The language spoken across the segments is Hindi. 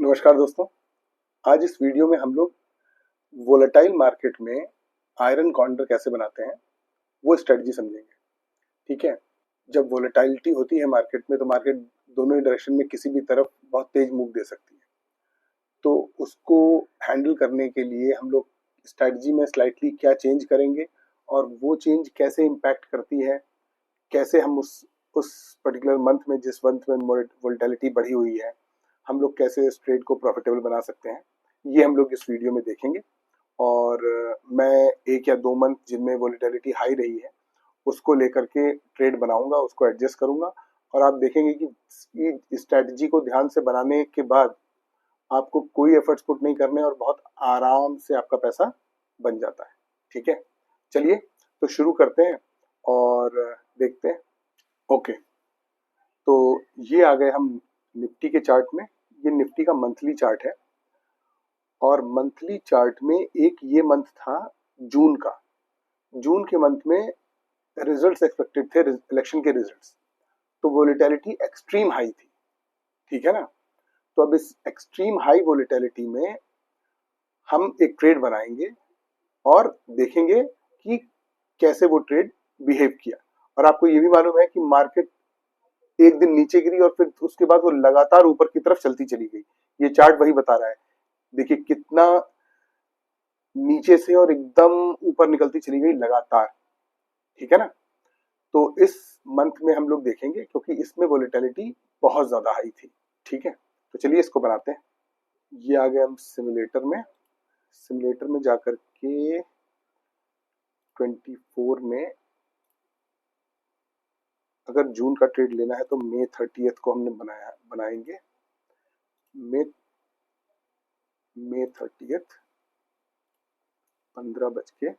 नमस्कार दोस्तों। आज इस वीडियो में हम लोग वोलेटाइल मार्केट में आयरन कॉर्नर कैसे बनाते हैं वो स्ट्रेटजी समझेंगे। ठीक है, जब वोलेटाइलिटी होती है मार्केट में तो मार्केट दोनों ही डायरेक्शन में किसी भी तरफ बहुत तेज मूव दे सकती है। तो उसको हैंडल करने के लिए हम लोग स्ट्रेटजी में स्लाइटली क्या चेंज करेंगे और वो चेंज कैसे इम्पैक्ट करती है, कैसे हम उस पर्टिकुलर मंथ में, जिस मंथ में वोलेटिलिटी बढ़ी हुई है, हम लोग कैसे इस ट्रेड को प्रॉफिटेबल बना सकते हैं, ये हम लोग इस वीडियो में देखेंगे। और मैं 1 या 2 मंथ जिनमें वोलेटिलिटी हाई रही है उसको लेकर के ट्रेड बनाऊंगा, उसको एडजस्ट करूंगा और आप देखेंगे कि स्ट्रैटेजी को ध्यान से बनाने के बाद आपको कोई एफर्ट्स पुट नहीं करने और बहुत आराम से आपका पैसा बन जाता है। ठीक है, चलिए तो शुरू करते हैं और देखते हैं। ओके, तो ये आ गए हम निफ्टी के चार्ट में। ये निफ्टी का मंथली चार्ट है और मंथली चार्ट में एक ये मंथ था जून का। जून के मंथ में रिजल्ट्स एक्सपेक्टेड थे, इलेक्शन के रिजल्ट्स, तो वोलेटिलिटी एक्सट्रीम हाई थी। ठीक है ना, तो अब इस एक्सट्रीम हाई वोलेटिलिटी में हम एक ट्रेड बनाएंगे और देखेंगे कि कैसे वो ट्रेड बिहेव किया। और आपको ये भी मालूम है कि मार्केट एक दिन नीचे गिरी और फिर उसके बाद वो लगातार ऊपर की तरफ चलती चली गई। ये चार्ट वही बता रहा है, देखिए कितना नीचे से और एकदम ऊपर निकलती चली गई लगातार। ठीक है ना, तो इस मंथ में हम लोग देखेंगे क्योंकि इसमें वोलेटिलिटी बहुत ज्यादा हाई थी। ठीक है, तो चलिए इसको बनाते हैं। ये आ गए हम सिमुलेटर में। सिमुलेटर में जाकर के 24 में अगर जून का ट्रेड लेना है तो मई 30 को हमने बनाएंगे। मई 30 15:15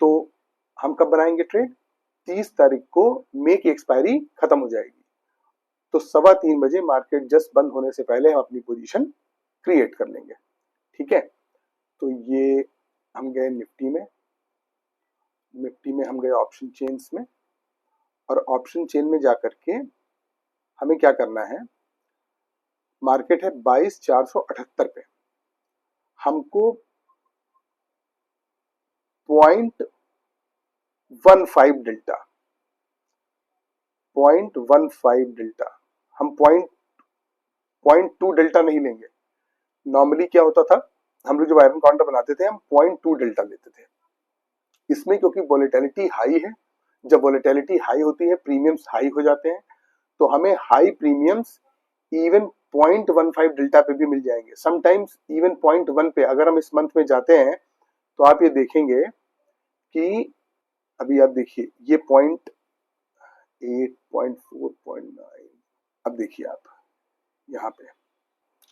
तो हम कब बनाएंगे ट्रेड? 30 तारीख को मई की एक्सपायरी खत्म हो जाएगी, तो 3:15 बजे मार्केट जस्ट बंद होने से पहले हम अपनी पोजीशन क्रिएट कर लेंगे। ठीक है, तो ये हम गए निफ्टी में हम गए ऑप्शन चेन्स में और ऑप्शन चेन में जाकर के हमें क्या करना है, मार्केट है 22,478 पे, हमको 0.15 डेल्टा, 0.15 डेल्टा, हम 0.2 डेल्टा नहीं लेंगे। नॉर्मली क्या होता था, हम लोग जब आयरन काउंटर बनाते थे हम 0.2 डेल्टा लेते थे। इसमें क्योंकि वोलेटिलिटी हाई है, जब वोलेटिलिटी हाई होती है प्रीमियम्स हाई हो जाते हैं, तो हमें हाई प्रीमियम्स इवन 0.15 डेल्टा पे भी मिल जाएंगे, समटाइम्स इवन 0.1 पे। अगर हम इस मंथ में जाते हैं तो आप ये देखेंगे कि अभी आप देखिए ये 0.8, 0.4, 0.9, अब देखिए आप यहाँ पे।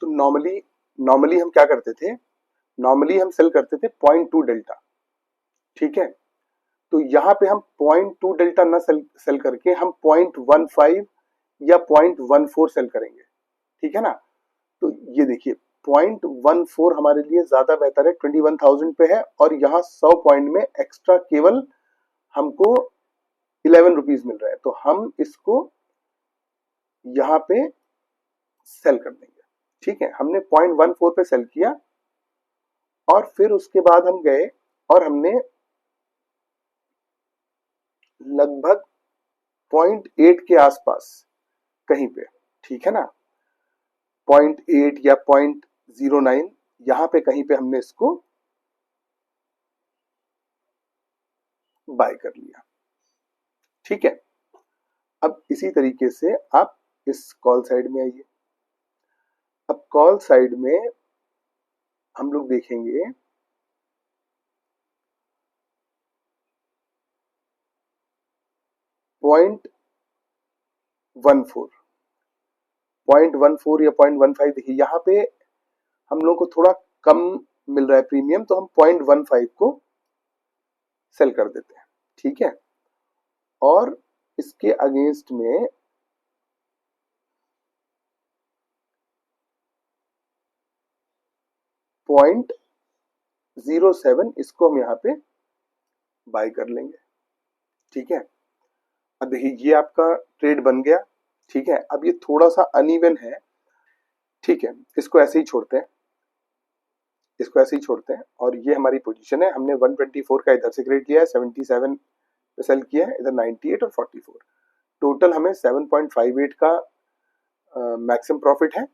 तो नॉर्मली हम क्या करते थे, नॉर्मली हम सेल करते थे 0.2 डेल्टा। ठीक है, तो यहाँ पे हम 0.2 डेल्टा ना सेल करके हम 0.15 या 0.14 सेल करेंगे। ठीक है ना, तो ये देखिए 0.14 हमारे लिए ज्यादा बेहतर है, 21,000 पे है और यहाँ 100 पॉइंट में एक्स्ट्रा केवल हमको 11 रुपीज मिल रहा है, तो हम इसको यहाँ पे सेल कर देंगे। ठीक है, हमने 0.14 पे सेल किया और फिर उसके बाद हम गए और हमने लगभग 0.8 के आसपास कहीं पे, ठीक है ना, 0.8 या 0.09 यहां पे कहीं पे हमने इसको बाय कर लिया। ठीक है, अब इसी तरीके से आप इस कॉल साइड में आइए। अब कॉल साइड में हम लोग देखेंगे 0.14 या 0.15। देखिए यहाँ पे हम लोग को थोड़ा कम मिल रहा है प्रीमियम, तो हम 0.15 को सेल कर देते हैं। ठीक है, और इसके अगेंस्ट में 0.07 इसको हम यहाँ पे बाय कर लेंगे। ठीक है, अब देखिए ये आपका ट्रेड बन गया ठीक है, अब ये थोड़ा सा अनइवन है, ठीक है, इसको ऐसे ही छोड़ते हैं, इसको ऐसे ही छोड़ते हैं। और ये हमारी पोजीशन है, हमने 124 का इधर से क्रिएट किया है, 77 पे सेल किया है, इधर 98 और 44, टोटल हमें 7.58 का मैक्सिमम प्रॉफिट है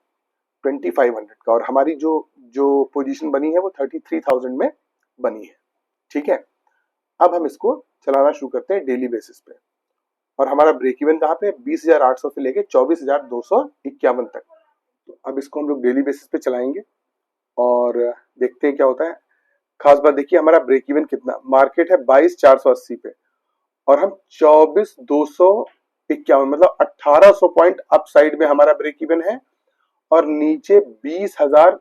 2500 का, और हमारी जो जो पोजीशन बनी है वो 33,000 में बनी है। ठीक है, अब हम इसको चलाना शुरू करते हैं डेली बेसिस पे, और हमारा ब्रेक इवन कहाँ पे है, 20,800 से लेके 24,251 तक। तो अब इसको हम लोग डेली बेसिस पे चलाएंगे और देखते हैं क्या होता है। खास बात देखिए, हमारा ब्रेक इवन कितना, मार्केट है 22,480 पे और हम 24,251 मतलब 1,800 पॉइंट अप साइड में हमारा ब्रेक इवन है, और नीचे 20,000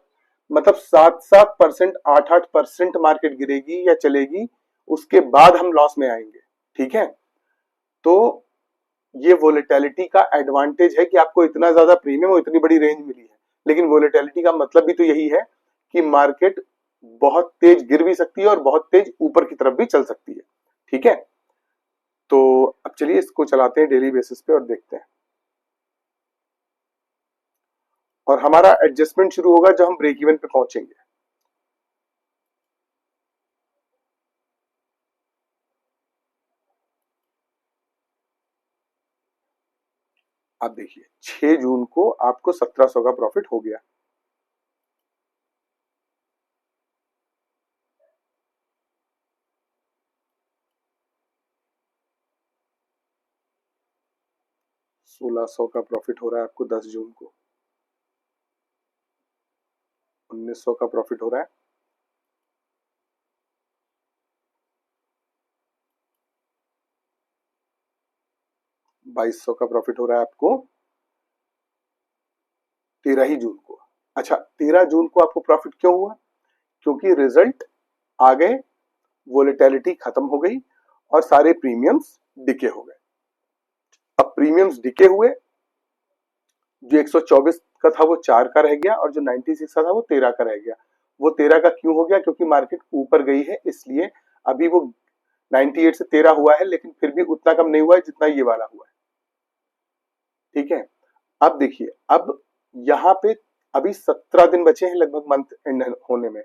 मतलब 7-7%, 8-8% मार्केट गिरेगी या चलेगी, उसके बाद हम लॉस में आएंगे। ठीक है, तो ये वोलेटिलिटी का एडवांटेज है कि आपको इतना ज्यादा प्रीमियम और इतनी बड़ी रेंज मिली है, लेकिन वोलेटिलिटी का मतलब भी तो यही है कि मार्केट बहुत तेज गिर भी सकती है और बहुत तेज ऊपर की तरफ भी चल सकती है। ठीक है, तो अब चलिए इसको चलाते हैं डेली बेसिस पे और देखते हैं। और हमारा एडजस्टमेंट शुरू होगा जब हम ब्रेक इवन पे पहुंचेंगे। आप देखिए 6 जून को आपको 1700 का प्रॉफिट हो गया। $1,600 का प्रॉफिट हो रहा है आपको 10 जून को, 1900 का प्रॉफिट हो रहा है, 2200 का प्रॉफिट हो रहा है आपको 13 ही जून को। अच्छा, 13 जून को आपको प्रॉफिट क्यों हुआ, क्योंकि रिजल्ट आ गए, वोलेटिलिटी खत्म हो गई और सारे प्रीमियम्स डिके हो गए। अब प्रीमियम्स डिके हुए, जो 124 का था वो 4 का रह गया, और जो 96 का था वो 13 का रह गया। वो 13 का क्यों हो गया, क्योंकि मार्केट ऊपर गई है, इसलिए अभी वो 98 से 13 हुआ है, लेकिन फिर भी उतना कम नहीं हुआ है जितना ये वाला हुआ है। ठीक है, अब देखिए, अब यहाँ पे अभी 17 दिन बचे हैं लगभग मंथ एंड होने में।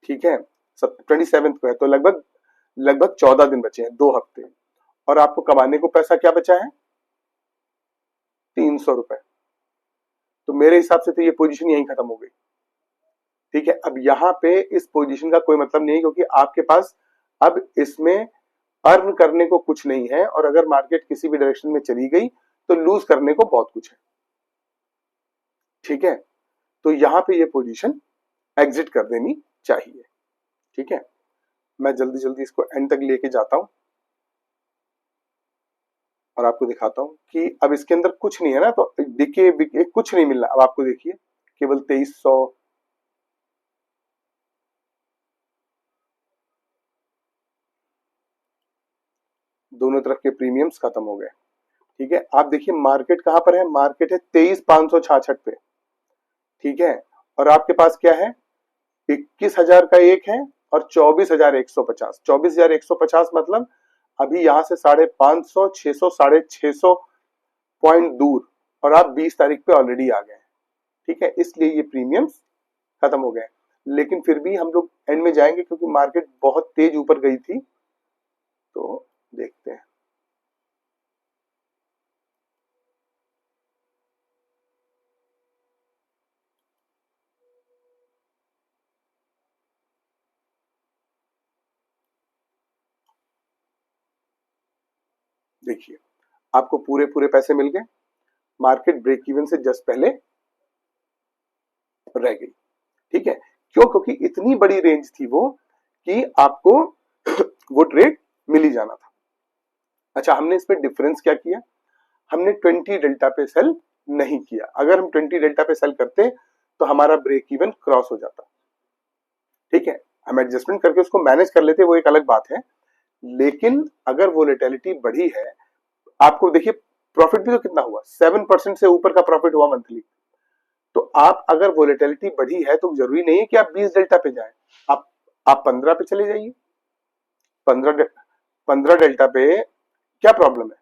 ठीक है, 27 को है, तो लगभग लगभग 14 दिन बचे हैं, 2 हफ्ते, और आपको कमाने को पैसा क्या बचा है, 300 रुपए। तो मेरे हिसाब से तो ये पोजीशन यहीं खत्म हो गई। ठीक है, अब यहाँ पे इस पोजीशन का कोई मतलब नहीं, क्योंकि आपके पास अब इसमें अर्न करने को कुछ नहीं है, और अगर मार्केट किसी भी डायरेक्शन में चली गई तो लूज करने को बहुत कुछ है। ठीक है, तो यहाँ पे ये पोजीशन एग्जिट कर देनी चाहिए। ठीक है, मैं जल्दी जल्दी इसको एंड तक लेके जाता हूं और आपको दिखाता हूं कि अब इसके अंदर कुछ नहीं है ना, तो डिके बिके कुछ नहीं मिलना। अब आपको देखिए केवल 2300, दोनों तरफ के प्रीमियम्स खत्म हो गए। ठीक है, आप देखिए मार्केट कहां पर है, मार्केट है 23,566 पे। ठीक है, और आपके पास क्या है, 21,000 का एक है और 24,150, 24,150 मतलब अभी यहां से 550, 600, 650 पॉइंट दूर, और आप 20 तारीख पे ऑलरेडी आ गए हैं। ठीक है, इसलिए ये प्रीमियम्स खत्म हो गए, लेकिन फिर भी हम लोग एंड में जाएंगे क्योंकि मार्केट बहुत तेज ऊपर गई थी। तो देखते हैं, देखिए आपको पूरे पूरे पैसे मिल गए, मार्केट ब्रेक इवन से जस्ट पहले रह गई। ठीक है, क्यों, क्योंकि इतनी बड़ी रेंज थी वो कि आपको वो ट्रेड मिल ही जाना था। अच्छा, हमने इसमें डिफरेंस क्या किया, हमने 20 डेल्टा पे सेल नहीं किया। अगर हम 20 डेल्टा पे सेल करते तो हमारा ब्रेक इवन क्रॉस हो जाता। ठीक है, हम एडजस्टमेंट करके उसको मैनेज कर लेते, वो एक अलग बात है, लेकिन अगर वोलेटिलिटी बढ़ी है, आपको देखिए प्रॉफिट भी तो कितना हुआ, 7% से ऊपर का प्रॉफिट हुआ मंथली। तो आप अगर वोलेटिलिटी बढ़ी है तो जरूरी नहीं है कि आप 20 डेल्टा पे जाएं, आप 15 पे चले जाइए। 15 डेल्टा पे क्या प्रॉब्लम है,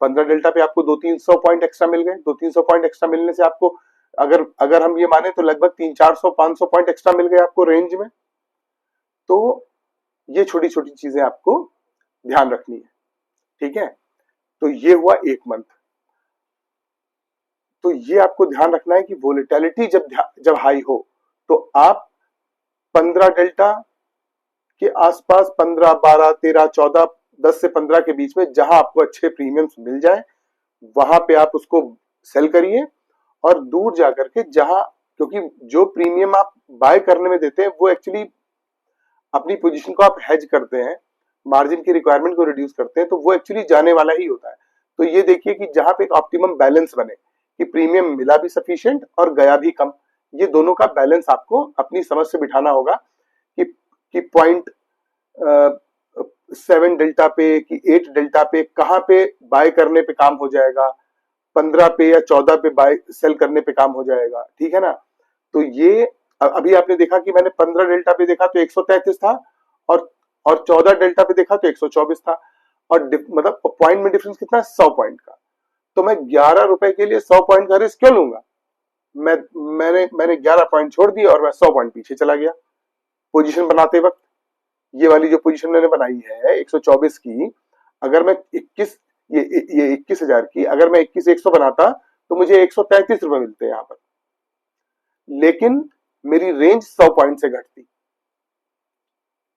15 डेल्टा पे आपको 200-300 पॉइंट एक्स्ट्रा मिल गए। 200-300 पॉइंट एक्स्ट्रा मिलने से आपको अगर अगर हम ये माने तो लगभग 300-400-500 पॉइंट एक्स्ट्रा मिल गए आपको रेंज में। तो ये छोटी छोटी चीजें आपको ध्यान रखनी है, ठीक है। तो ये हुआ एक मंथ। तो ये आपको ध्यान रखना है कि वोलेटिलिटी जब हाई हो तो आप 15 डेल्टा के आसपास, 15, 12, 13, 14, 10 से 15 के बीच में जहां आपको अच्छे प्रीमियम्स मिल जाए वहां पे आप उसको सेल करिए। और दूर जाकर के जहां, क्योंकि जो प्रीमियम आप बाय करने में देते हैं वो एक्चुअली अपनी पोजीशन को आप हेज करते हैं, मार्जिन की रिक्वायरमेंट को रिड्यूस करते हैं, तो वो एक्चुअली जाने वाला ही होता है। तो ये देखिए कि जहां पे एक ऑप्टिमम बैलेंस बने कि प्रीमियम मिला भी सफिशिएंट और गया भी कम, ये दोनों का बैलेंस आपको अपनी समझ से बिठाना होगा कि पॉइंट 7 डेल्टा पे कि 8 डेल्टा पे कहां पे बाय करने पे काम हो जाएगा, 15 पे या 14 पे बाय सेल करने पे काम हो जाएगा, ठीक है ना। तो ये अभी आपने देखा कि मैंने 15 डेल्टा पे देखा तो 133 था और 14 डेल्टा पे देखा तो 124 था। और मतलब पॉइंट में डिफरेंस कितना है, 100 पॉइंट का। तो मैं 11 रुपए के लिए 100 पॉइंट का रिस्क क्यों लूंगा। मैंने 11 पॉइंट छोड़ दिए और मैं 100 पॉइंट पीछे चला गया पोजीशन बनाते वक्त। ये वाली जो पोजीशन मैंने बनाई है 124 की, अगर मैं 21 ये 21,000 की अगर मैं 21,100 बनाता तो मुझे 133 रुपए मिलते हैं यहाँ पर, लेकिन मेरी रेंज 100 पॉइंट से घटती।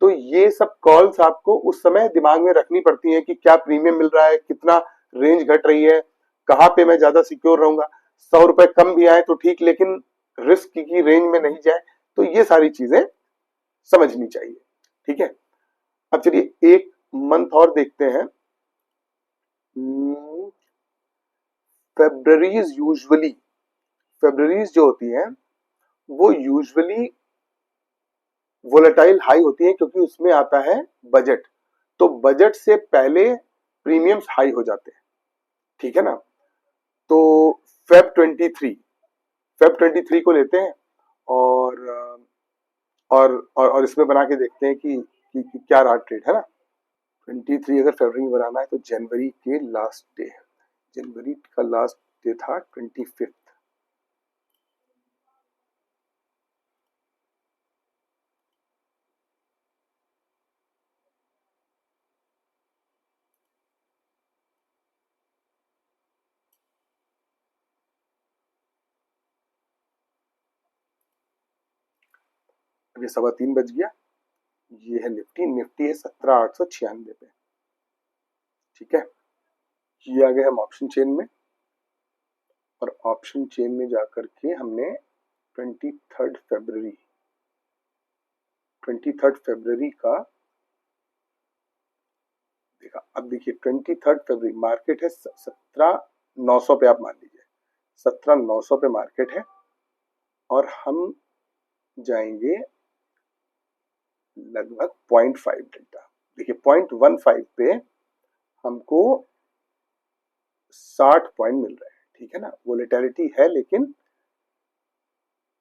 तो ये सब कॉल्स आपको उस समय दिमाग में रखनी पड़ती हैं कि क्या प्रीमियम मिल रहा है, कितना रेंज घट रही है, कहां पे मैं ज्यादा सिक्योर रहूंगा। 100 रुपए कम भी आए तो ठीक, लेकिन रिस्क की रेंज में नहीं जाए। तो ये सारी चीजें समझनी चाहिए, ठीक है। अब चलिए एक मंथ और देखते हैं। फेब्रवरीज यूजुअली, फेब्रवरीज जो होती है वो यूजुअली वोलेटाइल हाई होती है क्योंकि उसमें आता है बजट। तो बजट से पहले प्रीमियम्स हाई हो जाते हैं, ठीक है ना। तो फेब 23 को लेते हैं और इसमें बना के देखते हैं कि क्या रहा ट्रेड, है ना। 23 अगर फरवरी में बनाना है तो जनवरी के लास्ट डे, जनवरी का लास्ट डे था 25। अभी 3:15 बज गया। ये है निफ्टी है 17,896 पे, ठीक है। ये आ गए हम ऑप्शन चेन में, और ऑप्शन चेन में जाकर के हमने 23 फरवरी का देखा। अब देखिए 23 फरवरी मार्केट है 17,900 पे, आप मान लीजिए 17,900 पे मार्केट है, और हम जाएंगे लगभग 0.5 डेल्टा। देखिए 0.15 पे हमको 60 पॉइंट मिल रहे हैं, ठीक है ना। वोलेटिलिटी है लेकिन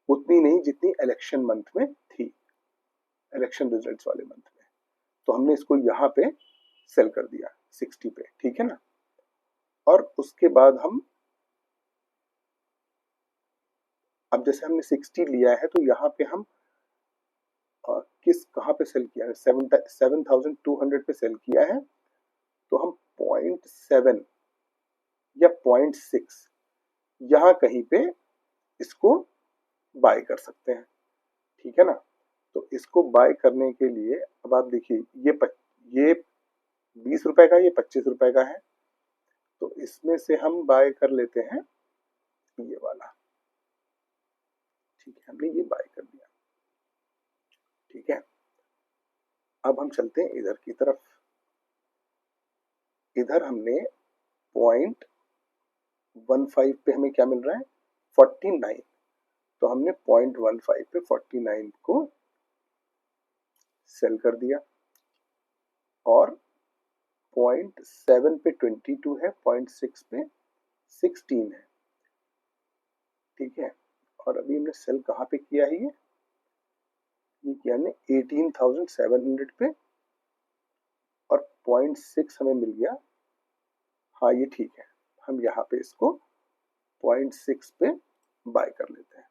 उतनी नहीं जितनी इलेक्शन मंथ में थी, इलेक्शन रिजल्ट्स वाले मंथ में। तो हमने इसको यहाँ पे सेल कर दिया 60 पे, ठीक है ना। और उसके बाद हम अब जैसे हमने 60 लिया है तो यहाँ पे हम कहाँ पे सेल किया है, 7,200 पे सेल किया है। तो हम 0.7 या 0.6 यहाँ कहीं पे इसको बाय कर सकते हैं, ठीक है ना। तो इसको बाय करने के लिए अब आप देखिए ये 20 रुपए का, ये 25 रुपए का है। तो इसमें से हम बाय कर लेते हैं ये वाला, ठीक है। हमने ये बाय कर दिया, ठीक है। अब हम चलते हैं इधर की तरफ। इधर हमने 0.15 पे हमें क्या मिल रहा है, 49। तो हमने 0.15 पे 49 को सेल कर दिया, और 0.7 पे 22 है, 0.6 पे 16 है, ठीक है। और अभी हमने सेल कहाँ पे किया है, ये किया हमने 18,700 पे, और 0.6 हमें मिल गया हाँ ये ठीक है, हम यहाँ पे इसको 0.6 पे बाय कर लेते हैं।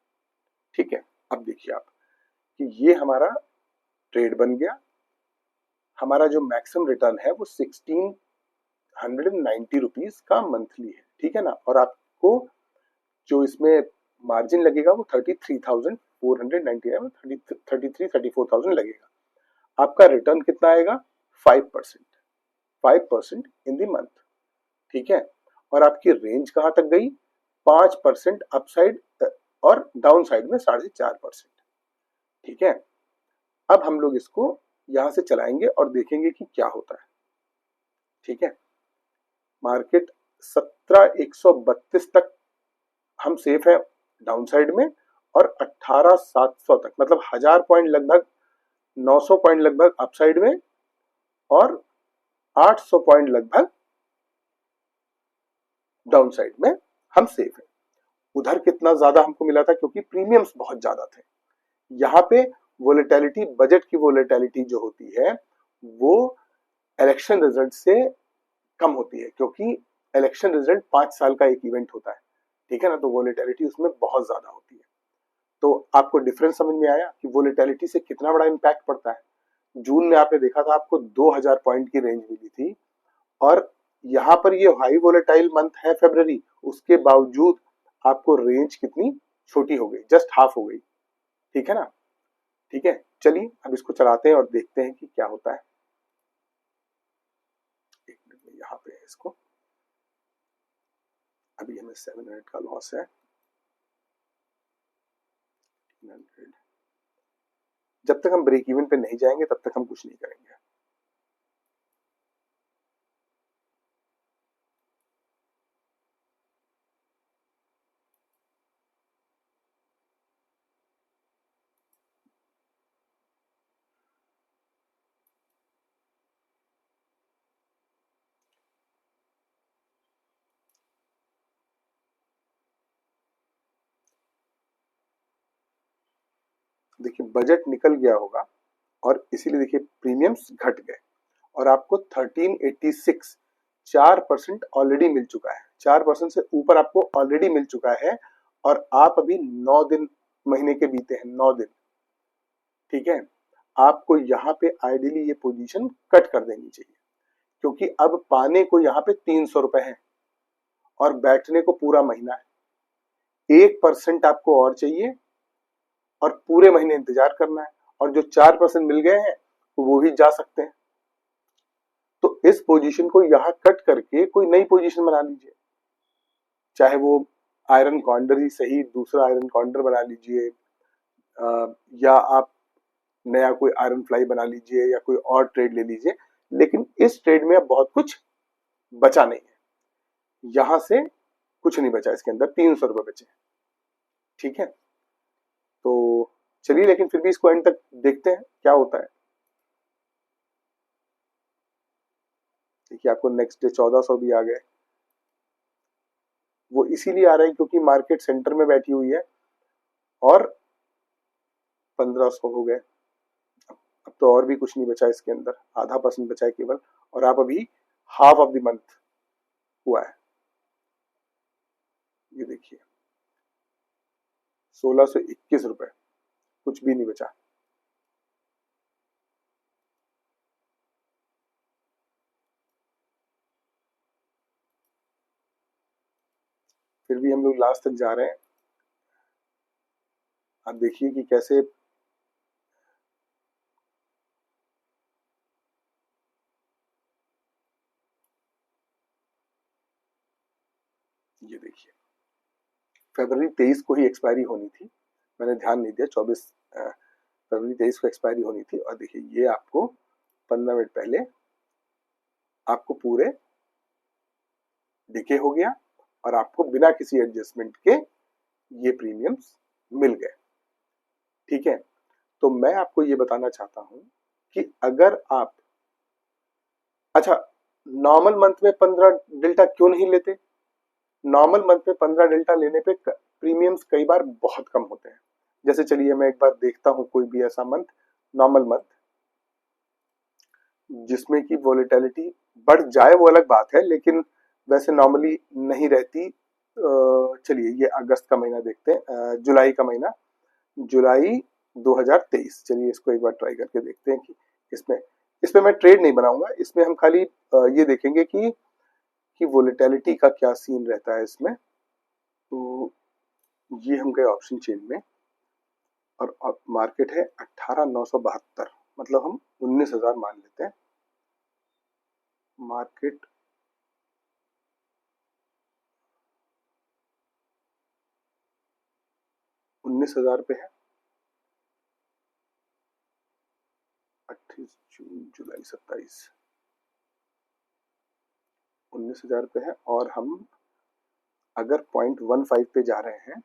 ठीक है, अब देखिए आप कि ये हमारा ट्रेड बन गया, हमारा जो मैक्सिमम रिटर्न है वो 1690 रुपीज का मंथली है। ठीक है ना, और आपको जो इसमें मार्जिन लगेगा वो 33,499 33-34,000 लगेगा। आपका रिटर्न कितना आएगा? 5%, 5% इन द मंथ। ठीक है, और आपकी रेंज कहां तक गई? 5% अपसाइड और डाउन साइड में 4.5%। ठीक है, अब हम लोग इसको यहां से चलाएंगे और देखेंगे कि क्या होता है। ठीक है, मार्केट 17,132 तक हम सेफ है डाउन साइड में, और 18,700 तक मतलब 1000 पॉइंट लगभग 900 पॉइंट लगभग अपसाइड में, और 800 पॉइंट लगभग डाउन साइड में हम सेफ है। उधर कितना ज्यादा हमको मिला था क्योंकि प्रीमियम्स बहुत ज्यादा थे। यहाँ पे वोलेटिलिटी, बजट की वोलेटिलिटी जो होती है वो इलेक्शन रिजल्ट से कम होती है, क्योंकि इलेक्शन रिजल्ट 5 साल का एक इवेंट होता है। ठीक है ना, तो वोलेटिलिटी उसमें बहुत ज्यादा होती है। तो आपको डिफरेंस समझ में आया कि वोलेटिलिटी से कितना बड़ा इंपैक्ट पड़ता है। जून में आपने देखा था आपको 2000 पॉइंट की रेंज मिली थी, और यहाँ पर ये हाई वोलेटाइल मंथ है फरवरी, उसके बावजूद आपको रेंज कितनी छोटी हो गई, जस्ट हाफ हो गई। ठीक है ना, ठीक है, चलिए अब इसको चलाते हैं और देखते हैं कि क्या होता है। एक मिनट में यहाँ पे है इसको, अभी हमें 700 का लॉस है। 300, जब तक हम ब्रेक इवन पे नहीं जाएंगे तब तक हम कुछ नहीं करेंगे। देखिए बजट निकल गया होगा, और इसीलिए देखिए प्रीमियम्स घट गए, और आपको 1386 4% ऑलरेडी मिल चुका है। 4% से ऊपर आपको ऑलरेडी मिल चुका है, और आप अभी 9 दिन महीने के बीते हैं, 9 दिन। ठीक है, आपको यहाँ पे आइडियली ये पोजीशन कट कर देनी चाहिए, क्योंकि अब पाने को यहाँ पे 300 रुपए है और बैठने को पूरा महीना है। 1% आपको और चाहिए और पूरे महीने इंतजार करना है, और जो 4% मिल गए हैं वो ही जा सकते हैं। तो इस पोजीशन को यहां कट करके कोई नई पोजीशन बना लीजिए, चाहे वो आयरन कॉन्डर ही सही, दूसरा आयरन कॉन्डर बना लीजिए, या आप नया कोई आयरन फ्लाई बना लीजिए, या कोई और ट्रेड ले लीजिए। लेकिन इस ट्रेड में अब बहुत कुछ बचा नहीं है, यहां से कुछ नहीं बचा, इसके अंदर 300 रुपए बचे। ठीक है, तो चलिए, लेकिन फिर भी इसको एंड तक देखते हैं क्या होता है। देखिए आपको नेक्स्ट डे 1400 भी आ गए। वो इसीलिए आ रहे हैं क्योंकि मार्केट सेंटर में बैठी हुई है, और 1500 हो गए। अब तो और भी कुछ नहीं बचा इसके अंदर, आधा % बचा है केवल, और आप अभी हाफ ऑफ द मंथ हुआ है। ये देखिए 1621 रुपए, कुछ भी नहीं बचा। फिर भी हम लोग लास्ट तक जा रहे हैं। आप देखिए कि कैसे ये देखिए फरवरी 23 को ही एक्सपायरी होनी थी, मैंने ध्यान नहीं दिया। 24 फरवरी 23 को एक्सपायरी होनी थी, और देखिए ये आपको 15 मिनट पहले आपको पूरे डिके हो गया, और आपको बिना किसी एडजस्टमेंट के ये प्रीमियम्स मिल गए। ठीक है, तो मैं आपको ये बताना चाहता हूं कि अगर आप, अच्छा, नॉर्मल मंथ में 15 डेल्टा क्यों नहीं लेते? नॉर्मल मंथ में 15 डेल्टा लेने पे प्रीमियम्स कई बार बहुत कम होते हैं। जैसे चलिए मैं एक बार देखता हूं कोई भी ऐसा मंथ, नॉर्मल मंथ, जिसमें कि वोलेटिलिटी बढ़ जाए वो अलग बात है, लेकिन वैसे नॉर्मली नहीं रहती। चलिए ये अगस्त का महीना देखते हैं, जुलाई का महीना, जुलाई 2023। चलिए इसको एक बार ट्राई करके देखते हैं कि इसमें इसमें मैं ट्रेड नहीं बनाऊंगा, इसमें हम खाली ये देखेंगे कि वोलेटिलिटी का क्या सीन रहता है इसमें। तो ये हम गए ऑप्शन चेन में और मार्केट है 18,972, मतलब हम 19,000 मान लेते हैं। मार्केट 19,000 पे है, 28 जून जुलाई 27, 19,000 पे है और हम अगर 0.15 पे जा रहे हैं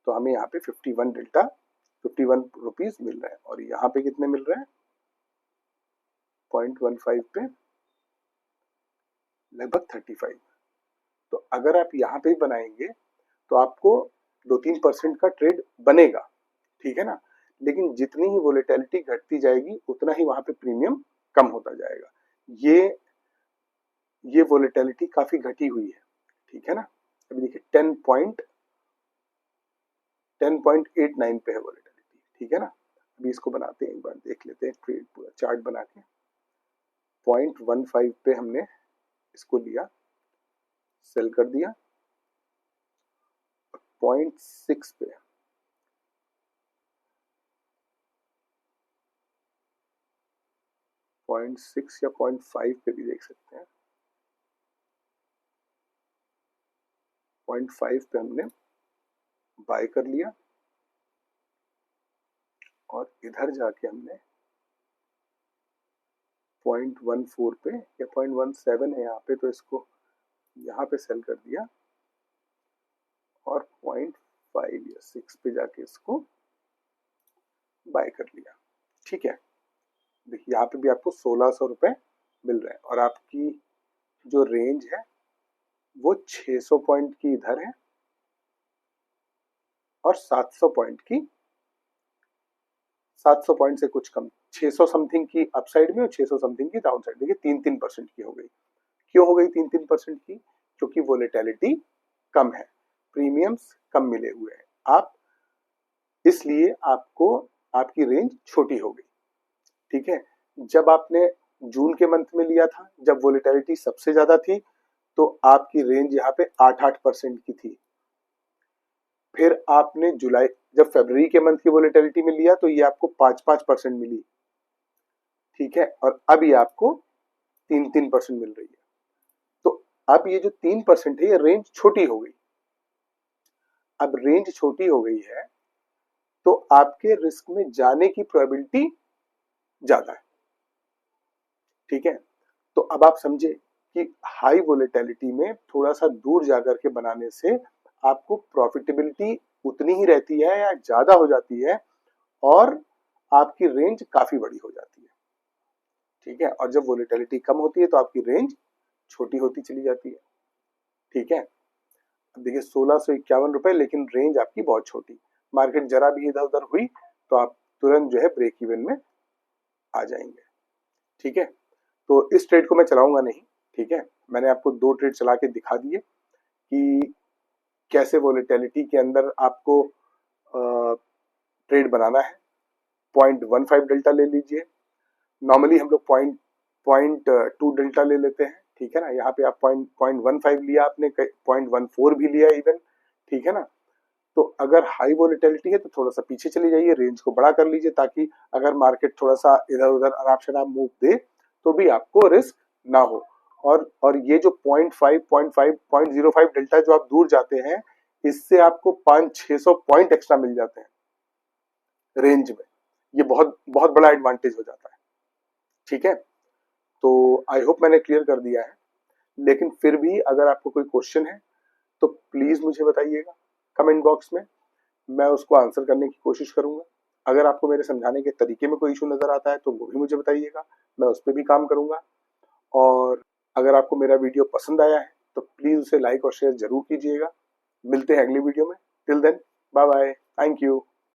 तो हमें यहाँ पे 51 डेल्टा 51 रुपीज मिल रहा है और यहाँ पे कितने मिल रहे हैं 0.15 पे लगभग 35। तो अगर आप यहाँ पे बनाएंगे तो आपको 2-3% का ट्रेड बनेगा, ठीक है ना। लेकिन जितनी ही वोलेटिलिटी घटती जाएगी उतना ही वहां पे प्रीमियम कम होता जाएगा। ये वोलेटिलिटी काफी घटी हुई है, ठीक है ना। अभी देखिए 10.89 पे है वोलेटिलिटी, ठीक है ना। अभी इसको बनाते हैं, एक बार देख लेते हैं ट्रेड पूरा चार्ट बना के। 0.15 पे हमने इसको लिया, सेल कर दिया, 0.6 पे 0.6 या 0.5 पे भी देख सकते हैं। 0.5 पे हमने बाय कर लिया और इधर जाके हमने 0.14 पे या 0.17 है यहाँ पे, तो इसको यहाँ पे सेल कर दिया और 0.5 या 6 पे जाके इसको बाय कर लिया, ठीक है। देखिए यहाँ पे भी आपको 1,600 रुपए मिल रहे हैं और आपकी जो रेंज है वो 600 पॉइंट की इधर है और 700 पॉइंट की, 700 पॉइंट से कुछ कम, 600 समथिंग की अपसाइड में और 600 समथिंग की डाउन साइड। देखिए 3-3% की हो गई। क्यों हो गई 3-3% की? क्योंकि वोलेटिलिटी कम है, प्रीमियम्स कम मिले हुए हैं, आप इसलिए आपको आपकी रेंज छोटी हो गई, ठीक है। जब आपने जून के मंथ में लिया था, जब वोलेटिलिटी सबसे ज्यादा थी, तो आपकी रेंज यहाँ पे 8-8% की थी। फिर आपने जुलाई, जब फरवरी के मंथ की वोलेटिलिटी में लिया तो ये आपको 5-5% मिली, ठीक है। और अब ये आपको 3-3% मिल रही है। तो अब ये जो 3% है ये रेंज छोटी हो गई। अब रेंज छोटी हो गई है तो आपके रिस्क में जाने की प्रोबेबिलिटी ज्यादा है, ठीक है। तो अब आप समझे कि हाई वोलेटिलिटी में थोड़ा सा दूर जाकर के बनाने से आपको प्रॉफिटेबिलिटी उतनी ही रहती है या ज्यादा हो जाती है और आपकी रेंज काफी बड़ी हो जाती है, ठीक है। और जब वोलेटिलिटी कम होती है तो आपकी रेंज छोटी होती चली जाती है, ठीक है। अब देखिए 1,651 रुपए, लेकिन रेंज आपकी बहुत छोटी। मार्केट जरा भी इधर उधर हुई तो आप तुरंत जो है ब्रेक इवन में आ जाएंगे, ठीक है। तो इस ट्रेड को मैं चलाऊंगा नहीं, ठीक है। मैंने आपको 2 ट्रेड चला के दिखा दिए कि कैसे वोलेटिलिटी के अंदर आपको ट्रेड बनाना है। 0.15 डेल्टा ले लीजिए, नॉर्मली हम लोग 0.2 डेल्टा ले लेते हैं, ठीक है ना। यहाँ पे आप 0.15 लिया आपने, 0.14 भी लिया इवन, ठीक है ना। तो अगर हाई वोलेटिलिटी है तो थोड़ा सा पीछे चले जाइए, रेंज को बड़ा कर लीजिए, ताकि अगर मार्केट थोड़ा सा इधर उधर अनाप शनाप मूव दे तो भी आपको रिस्क ना हो। और ये जो 0.5 0.5 0.05 डेल्टा जो आप दूर जाते हैं, इससे आपको 500-600 पॉइंट एक्स्ट्रा मिल जाते हैं रेंज में। ये बहुत बहुत बड़ा एडवांटेज हो जाता है, ठीक है। तो आई होप मैंने क्लियर कर दिया है। लेकिन फिर भी अगर आपको कोई क्वेश्चन है तो प्लीज मुझे बताइएगा कमेंट बॉक्स में, मैं उसको आंसर करने की कोशिश करूंगा। अगर आपको मेरे समझाने के तरीके में कोई इशू नजर आता है तो वो भी मुझे बताइएगा, मैं उस पर भी काम करूंगा। और अगर आपको मेरा वीडियो पसंद आया है तो प्लीज उसे लाइक और शेयर जरूर कीजिएगा। मिलते हैं अगली वीडियो में, till then bye bye, thank you.